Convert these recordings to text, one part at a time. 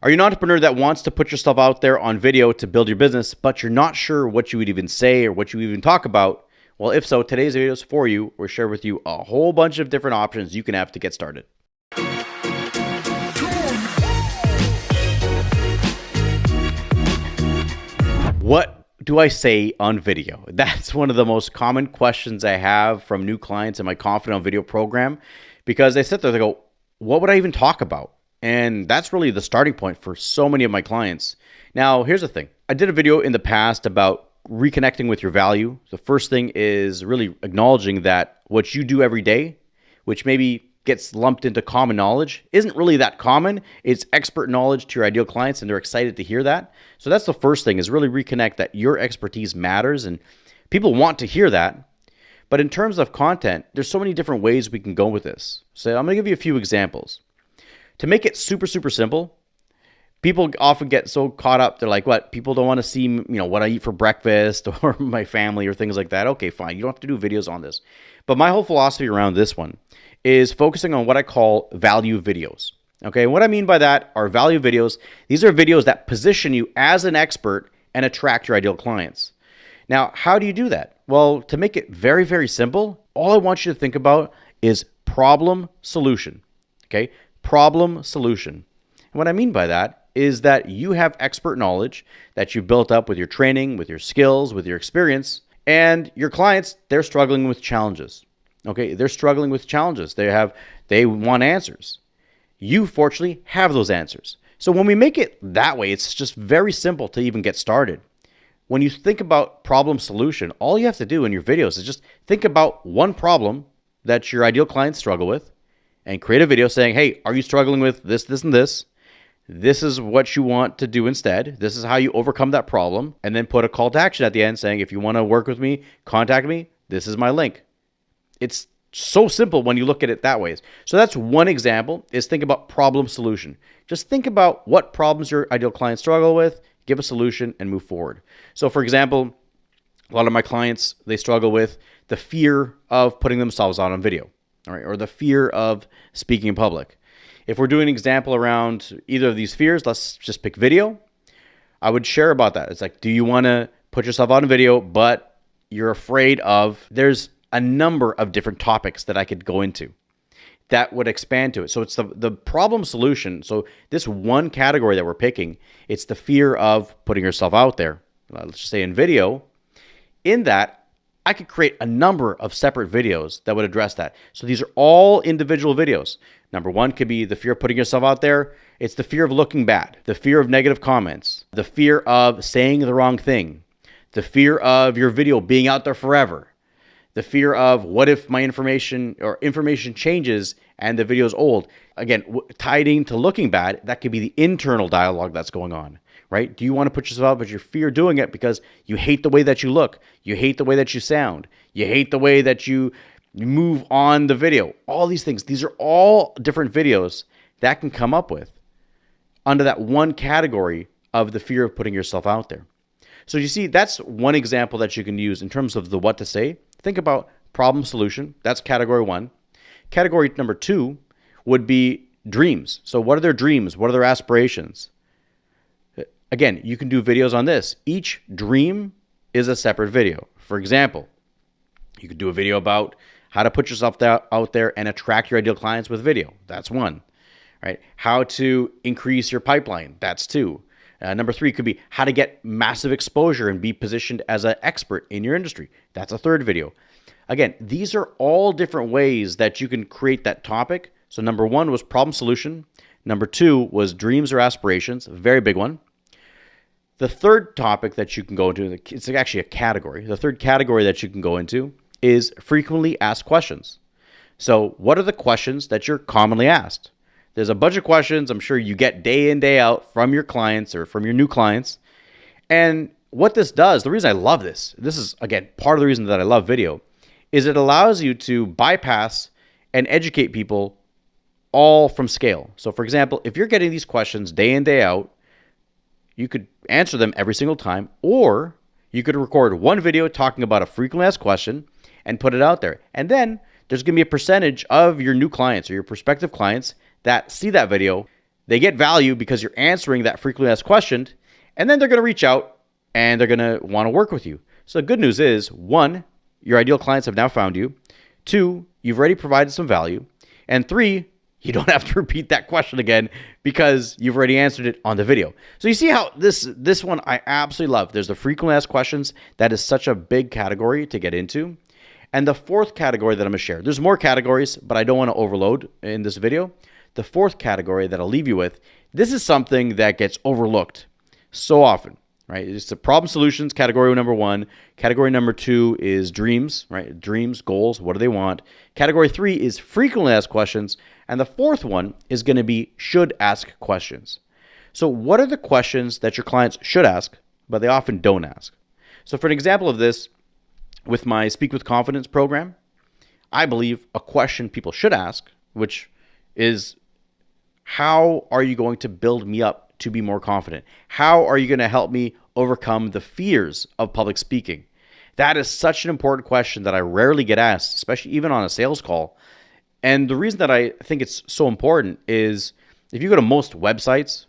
Are you an entrepreneur that wants to put yourself out there on video to build your business, but you're not sure what you would even say or what you even talk about? Well, if so, today's video is for you. We'll share with you a whole bunch of different options you can have to get started. What do I say on video? That's one of the most common questions I have from new clients in my Confident on Video program, because they sit there, they go, what would I even talk about? And that's really the starting point for so many of my clients. Now, here's the thing. I did a video in the past about reconnecting with your value. The first thing is really acknowledging that what you do every day, which maybe gets lumped into common knowledge, isn't really that common. It's expert knowledge to your ideal clients, and they're excited to hear that. So that's the first thing, is really reconnect that your expertise matters, and people want to hear that. But in terms of content, there's so many different ways we can go with this. So I'm going to give you a few examples. To make it super, super simple, people often get so caught up. They're like, what? People don't want to see, what I eat for breakfast or my family or things like that. Okay, fine. You don't have to do videos on this. But my whole philosophy around this one is focusing on what I call value videos. Okay, and what I mean by that are value videos. These are videos that position you as an expert and attract your ideal clients. Now, how do you do that? Well, to make it very, very simple, all I want you to think about is problem solution. Okay, problem solution. And what I mean by that is that you have expert knowledge that you built up with your training, with your skills, with your experience, and your clients, they're struggling with challenges. Okay, they're struggling with challenges. They want answers. You fortunately have those answers. So when we make it that way, it's just very simple to even get started. When you think about problem solution, all you have to do in your videos is just think about one problem that your ideal clients struggle with and create a video saying, hey, are you struggling with this, this, and this? This is what you want to do instead. This is how you overcome that problem. And then put a call to action at the end saying, if you want to work with me, contact me. This is my link. It's so simple when you look at it that way. So that's one example, is think about problem solution. Just think about what problems your ideal clients struggle with, give a solution, and move forward. So for example, a lot of my clients, they struggle with the fear of putting themselves out on video, all right, or the fear of speaking in public. If we're doing an example around either of these fears, let's just pick video. I would share about that. It's like, do you want to put yourself on video, but you're afraid of, there's a number of different topics that I could go into that would expand to it. So it's the problem solution. So this one category that we're picking, it's the fear of putting yourself out there. Let's just say in video. In that, I could create a number of separate videos that would address that. So these are all individual videos. Number one could be the fear of putting yourself out there. It's the fear of looking bad, the fear of negative comments, the fear of saying the wrong thing, the fear of your video being out there forever, the fear of what if my information changes and the video is old. Again, tied into looking bad, that could be the internal dialogue that's going on, right? Do you want to put yourself out, but you fear doing it because you hate the way that you look, you hate the way that you sound, you hate the way that you move on the video. All these things, these are all different videos that can come up with under that one category of the fear of putting yourself out there. So you see, that's one example that you can use in terms of the what to say. Think about problem solution. That's category one. Category number two would be dreams. So what are their dreams? What are their aspirations? Again, you can do videos on this. Each dream is a separate video. For example, you could do a video about how to put yourself out there and attract your ideal clients with video. That's one, right? How to increase your pipeline. That's two. Number three could be how to get massive exposure and be positioned as an expert in your industry. That's a third video. Again, these are all different ways that you can create that topic. So number one was problem solution. Number two was dreams or aspirations, a very big one. The third topic that you can go into, it's actually a category. The third category that you can go into is frequently asked questions. So what are the questions that you're commonly asked? There's a bunch of questions I'm sure you get day in, day out from your clients or from your new clients. And what this does, the reason I love this is, again, part of the reason that I love video, is it allows you to bypass and educate people all from scale. So for example, if you're getting these questions day in, day out, you could answer them every single time, or you could record one video talking about a frequently asked question and put it out there. And then there's going to be a percentage of your new clients or your prospective clients that see that video They get value because you're answering that frequently asked question, and then they're going to reach out and they're going to want to work with you. So the good news is, one, your ideal clients have now found you. Two, you've already provided some value. And three, you don't have to repeat that question again because you've already answered it on the video. So you see how this one I absolutely love. There's the frequently asked questions. That is such a big category to get into. And the fourth category that I'm going to share, there's more categories, but I don't want to overload in this video. The fourth category that I'll leave you with, this is something that gets overlooked so often, right? It's the problem solutions, category number one. Category number two is dreams, right? Dreams, goals, what do they want? Category three is frequently asked questions. And the fourth one is going to be should ask questions. So what are the questions that your clients should ask, but they often don't ask? So for an example of this, with my Speak with Confidence program, I believe a question people should ask, which is, how are you going to build me up to be more confident? How are you going to help me overcome the fears of public speaking? That is such an important question that I rarely get asked, especially even on a sales call. And the reason that I think it's so important is if you go to most websites,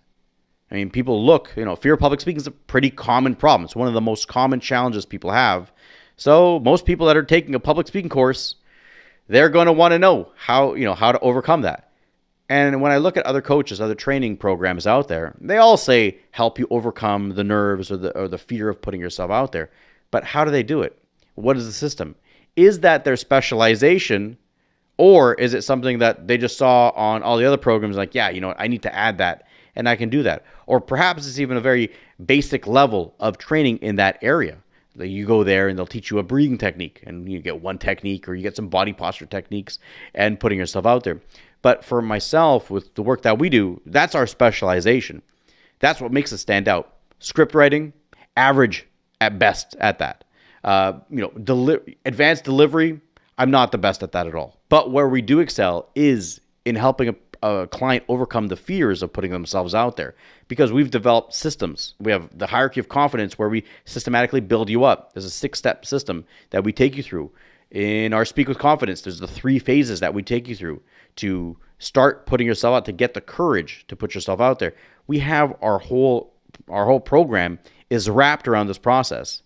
I mean, people look, fear of public speaking is a pretty common problem. It's one of the most common challenges people have. So most people that are taking a public speaking course, they're going to want to know how to overcome that. And when I look at other coaches, other training programs out there, they all say help you overcome the nerves or the fear of putting yourself out there. But how do they do it? What is the system? Is that their specialization, or is it something that they just saw on all the other programs like, yeah, I need to add that and I can do that? Or perhaps it's even a very basic level of training in that area. You go there and they'll teach you a breathing technique and you get one technique, or you get some body posture techniques and putting yourself out there. But for myself, with the work that we do, that's our specialization. That's what makes us stand out. Script writing, average at best at that. Advanced delivery, I'm not the best at that at all. But where we do excel is in helping a client overcome the fears of putting themselves out there, because we've developed systems. We have the hierarchy of confidence where we systematically build you up. There's a 6-step system that we take you through. In our Speak with Confidence, there's the 3 phases that we take you through to start putting yourself out, to get the courage to put yourself out there. We have our whole program is wrapped around this process.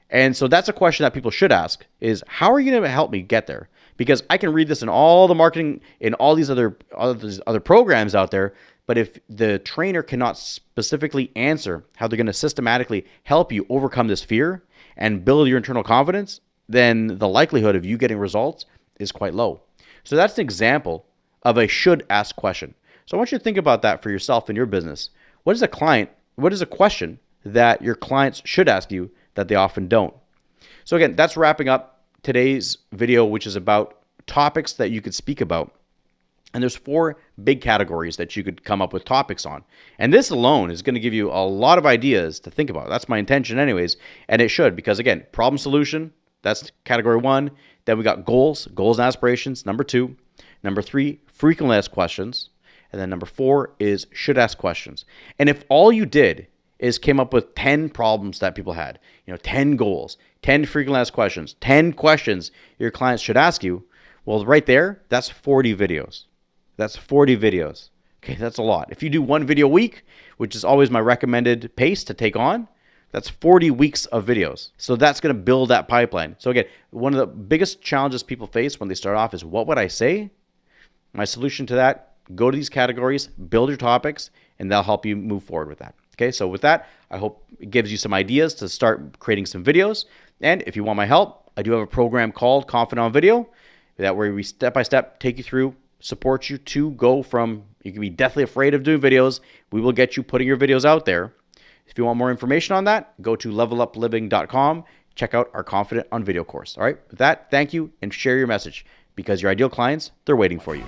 And so that's a question that people should ask is, how are you going to help me get there? Because I can read this in all the marketing, in all these other programs out there, but if the trainer cannot specifically answer how they're going to systematically help you overcome this fear and build your internal confidence, then the likelihood of you getting results is quite low. So that's an example of a should ask question. So I want you to think about that for yourself in your business. What is a question that your clients should ask you that they often don't? So again, that's wrapping up today's video, which is about topics that you could speak about. And there's 4 big categories that you could come up with topics on. And this alone is going to give you a lot of ideas to think about. That's my intention anyways. And it should, because again, problem solution, that's category 1. Then we got goals and aspirations, number 2. Number 3, frequently asked questions. And then number 4 is should ask questions. And if all you did is came up with 10 problems that people had, 10 goals, 10 frequently asked questions, 10 questions your clients should ask you, well, right there, that's 40 videos. That's 40 videos. Okay, that's a lot. If you do 1 video a week, which is always my recommended pace to take on, that's 40 weeks of videos. So that's going to build that pipeline. So again, one of the biggest challenges people face when they start off is, what would I say? My solution to that, go to these categories, build your topics, and they'll help you move forward with that. Okay, so with that, I hope it gives you some ideas to start creating some videos. And if you want my help, I do have a program called Confident on Video, that where we step-by-step take you through, support you to go from, you can be deathly afraid of doing videos, we will get you putting your videos out there. If you want more information on that, go to levelupliving.com, check out our Confident on Video course. All right, with that, thank you, and share your message, because your ideal clients, they're waiting for you.